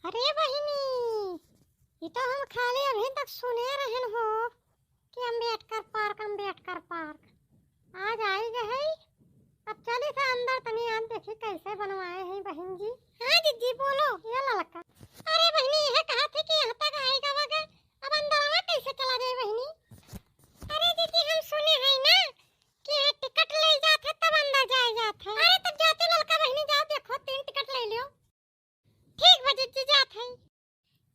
अरे बहिनी, ये तो हम खाली अभी तक सुने रहन हो कि अम्बेडकर पार्क आज आई गए। अब चले थे अंदर तनी आज देखी कैसे बनवाए हैं बहन जी। हाँ दीदी बोलो। ये लड़का अरे बहनी यह कहा थी कि यहाँ तक आएगा वगैरह, अब अंदर आवा कैसे चला जाए बहनी। अरे दीदी हम सुने हैं ना कि यहाँ टिकट ले जाते तब अंदर जाए जाते। अरे तब जाते लड़का बहनी जाओ देखो 3 टिकट ले लियो। ठीक बजे जी जाते हैं।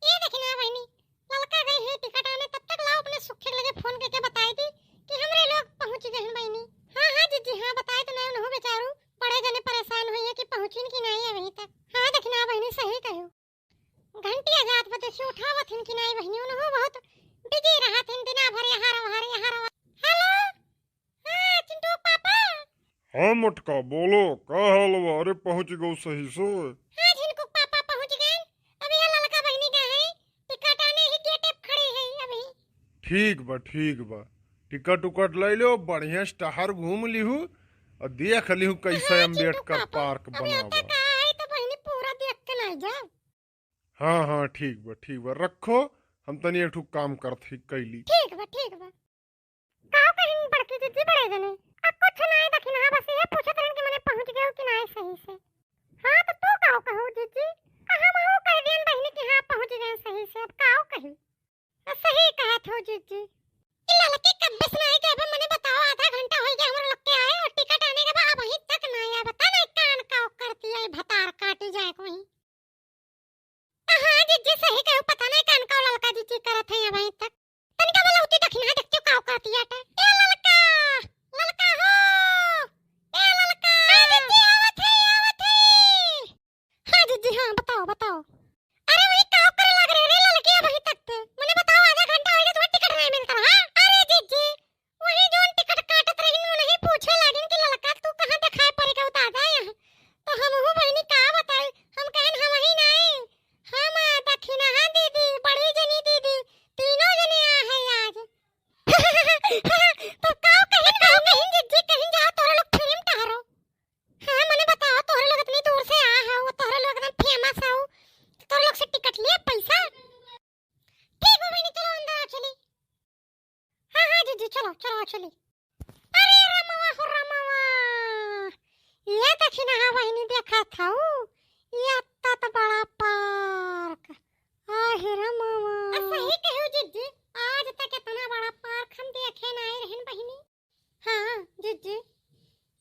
ये देखना बहनी लड़का गई है टिकट आने, तब तक लाओ अपने सुखे लगे फोन करके बताई दी कि हमरे लोग पहुंच गए हैं बहनी। हाँ हाँ दीदी हाँ बताए तो नहीं बेचारू बड़े जने परेशान हुए कि पहुंची कि नहीं अभी तक। हाँ देखना बहनी सही कहो, घंटी आजाद पर देखिए उठावत हिन कि नहीं बहनी, उन्हों बहुत बिजी रहा थिन दिना भर यहाँ रहा। हेलो हाँ चिंटू पापा। हाँ मटका बोलो का हाल बा? अरे पहुंच गो सही से। हाँ झिनको पापा पहुंच गए। अभी ये लड़का बहनी का है टिकट आने ही गेट पे खड़ी है अभी। ठीक बा टिकट उकट ले लो, बढ़िया शहर घूम लिहू और देख लिहू कैसे हाँ, अम्बेडकर पार्क अभी आता बनावा। कहाँ है तो बहनी पूरा देख के नहीं जाओ। हाँ ठीक बा रखो, हम तनी एक ठो काम करत ही कैली। ठीक बा काहो कहीं बड़की दीदी बड़े जने अब कुछ नहीं देखिन। हाँ बस ये पूछत रहन कि मैंने पहुंच गए कि नहीं सही से। हाँ तो तू काहो कहो दीदी कहां मैं कह दियन बहनी कि हाँ पहुंच गए सही से। अब काहो कही सही कहत हो दीदी। इला लके कब बस नहीं के अब मैंने बताओ आधा घंटा हो गया हमर लोग के आए और टिकट आने के बाद अभी तक नहीं आया। बता नहीं कान काओ करती है भतार काटी जाए कोई। हाँ दीदी सही कहो, पता नहीं कान काओ लड़का दीदी करत है अभी तक। तनिका वाला उठी तखना देखते काओ करती है। ए लड़का हो ए लड़का। हाँ दीदी आवत है। हाँ दीदी हाँ बताओ। अरे वही काओ करे लग रहे रे लड़की अभी तक ते मैंने बताओ आधा घंटा हो गया तुम्हें टिकट नहीं मिलता। हाँ अरे दीदी वही जोन टिकट काटत रही वो नहीं पूछे लागिन कि लड़का तू कहां दिखाई पड़ी के बता दे यहाँ। तो हम हूं बहनी का बताई हम कहन हम ही नहीं हम दक्षिणा। हाँ दीदी बड़ी जनी दीदी तीनों जने आ है आज। तो काओ कहीं दीदी कहीं जाओ तोरे लोग फिल्म टहरो। हाँ मैंने बताओ तोरे लोग इतनी दूर से आ है वो तोरे लोग एकदम फेमस है तोरे लोग से टिकट लिए पैसा। ठीक है बहनी चलो अंदर आओ चली। हाँ दीदी चलो चली। अरे रमवा हो रमवा ये दक्षिणा हाँ बहनी देखा था ये अत्ता तो बड़ा पार्क। आहे रमवा सही कहो दीदी आज तक इतना बड़ा पार्क हम देखे नहीं रहन बहनी। हाँ दीदी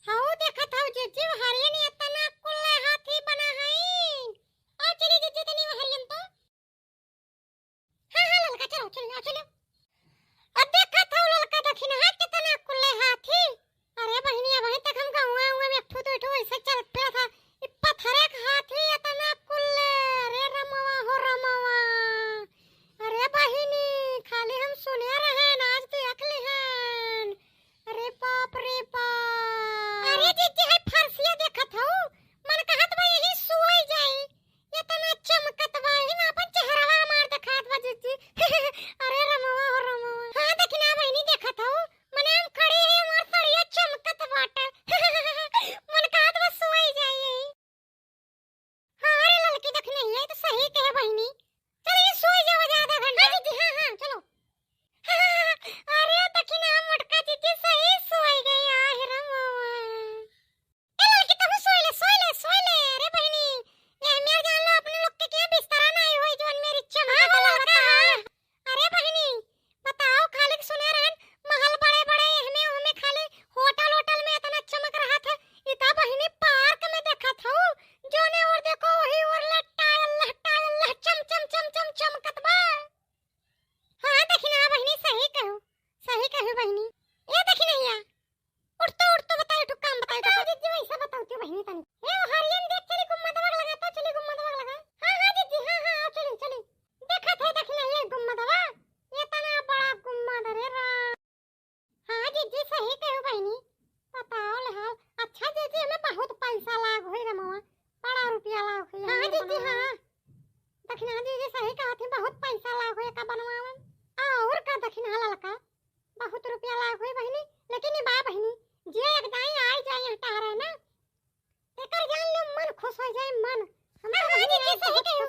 हाँ देखा था दीदी हरियन इतना कुल्ले हाथी बना है। और चली दीदी तनी हरियन तो हाँ ललका चलो। अब देखा था ललका दक्षिण हाथ कितना कुल्ले हाथी। अरे बहनी अभी तक हम गाँव में एक ठो ऐसे चल पे था पत्थरे का हाथी इतना कुल्ले। अरे रमवा हो रमवा अरे बहनी खाली हम सुने रहे आज देख लिहन। अरे बाप रे बाप। अरे दीदी है फरसिया देखत हो मन कहत बा यही सोई जाई इतना चमकत बा ही अपन चेहरावा मार दिखात बा दीदी। अरे रमवा हो रमवा हाँ देखना बहनी देखत हो मने हम खड़ी है हमार सड़िया चमकत बाटे। मन कहत बा सोई जाई। हाँ अरे लड़की देखने है तो सही कहे बहनी चलिए सोई जाओ आधा घंटा। दीदी हाँ चलो। अरे दक्षिणा मटका दीदी सही सोई गई। आहे रमवा ए लड़की तुम सोई ले। अरे बहनी ये मेरे जान लो अपने लोग के क्या बिस्तर नहीं होई जोन मेरी चमक लगता है। अरे बहनी बताओ खाली सुने रहन महल बड़े हमें खाली होटल में इतना चमक रहा था। इता बहनी पार्क में देखा था जोने और देखो वही और लट्टा अल्लाह चम चमकत बा। हाँ देखना बहनी सही कहो बहनी। ये देखना या उठ तो बताओ तो काम बताओ तो दीदी वैसा बताओ बहनी तनी ए हरियन देख चली गुम्मद वग लगा तो चली गुम्मद वग लगा। हाँ दीदी हाँ चली देखा था देखना ये गुम्मद वा ये तना बड़ा गुम्मद रे रा। हाँ दीदी सही कहो बहनी बताओ हाल अच्छा दीदी हमें बहुत पैसा लाग होई रे मामा बड़ा रुपया लाग होई। हाँ दीदी हाँ दक्षिणा दीदी सही कहा थी बहुत पैसा लाग होई का बनवावन और का दक्षिणा ललका बहुत रुपया लाग होई बहनी। लेकिन ये बा बहनी जे एक दाई आई जाए हटा रहे ना एकर जान लो मन खुश हो जाए मन। हम बहनी सही कहो